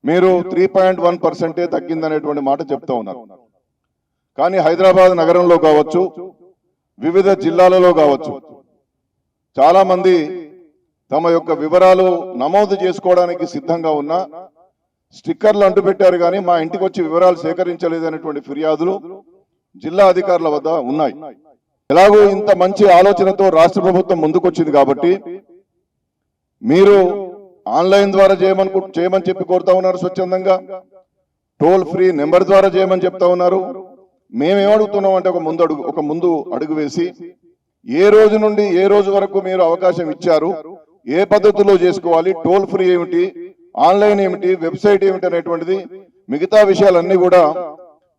మీరు 3.1% తగ్గిందనేటువంటి మాట చెప్తా ఉన్నారు. కానీ హైదరాబాద్ నగరంలో కావచ్చు, వివిధ జిల్లాలలో కావచ్చు, చాలా మంది తమ యొక్క వివరాలు నమోదు చేసుకోవడానికి సిద్ధంగా ఉన్నా స్టిక్కర్లు అంటుపెట్టారు కానీ మా ఇంటికి వచ్చి వివరాలు సేకరించలేదనేటువంటి ఫిర్యాదులు జిల్లా అధికారుల వద్ద ఉన్నాయి. ఎలాగో ఇంత మంచి ఆలోచనతో రాష్ట్ర ప్రభుత్వం ముందుకొచ్చింది కాబట్టి మీరు ఆన్లైన్ ద్వారా చేయమని చెప్పి కోరుతా ఉన్నారు. స్వచ్ఛందంగా టోల్ ఫ్రీ నెంబర్ ద్వారా చేయమని చెప్తా ఉన్నారు. మేమేమడుగుతున్నాం అంటే ఒక ముందు అడుగు వేసి ఏ రోజు నుండి ఏ రోజు వరకు మీరు అవకాశం ఇచ్చారు, ఏ పద్ధతిలో చేసుకోవాలి, టోల్ ఫ్రీ ఏమిటి, ఆన్లైన్ ఏమిటి, వెబ్సైట్ ఏమిటి అనేటువంటిది మిగతా విషయాలన్నీ కూడా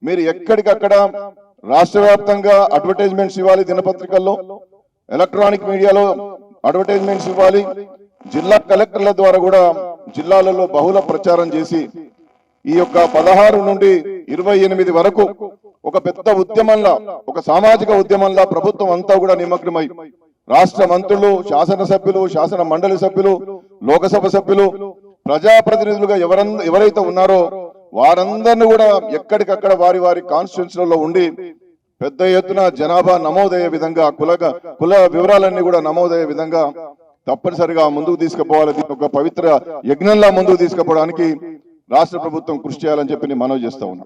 మీరు ఎక్కడికక్కడ రాష్ట్ర వ్యాప్తంగా అడ్వర్టైజ్మెంట్స్ ఇవ్వాలి, దినపత్రికల్లో ఎలక్ట్రానిక్ మీడియాలో అడ్వర్టైజ్మెంట్స్ ఇవ్వాలి, జిల్లా కలెక్టర్ల ద్వారా కూడా జిల్లాలలో బహుళ ప్రచారం చేసి ఈ యొక్క 16 నుండి 28 వరకు ఒక పెద్ద ఉద్యమంలా, ఒక సామాజిక ఉద్యమంలా ప్రభుత్వం అంతా కూడా నిమగ్నమై రాష్ట్ర మంత్రులు, శాసనసభ్యులు, శాసన మండలి సభ్యులు, లోకసభ సభ్యులు, ప్రజాప్రతినిధులుగా ఎవరైతే ఉన్నారో వారందరినీ కూడా ఎక్కడికక్కడ వారి వారి కాన్స్టిట్యూన్సీలలో ఉండి పెద్ద ఎత్తున జనాభా నమోదయ్యే విధంగా, కుల వివరాలన్నీ కూడా నమోదయ్యే విధంగా తప్పనిసరిగా ముందుకు తీసుకుపోవాలి. ఒక పవిత్ర యజ్ఞంలా ముందుకు తీసుకుపోవడానికి రాష్ట్ర ప్రభుత్వం కృషి చేయాలని చెప్పి నేను మనవి చేస్తా ఉన్నా.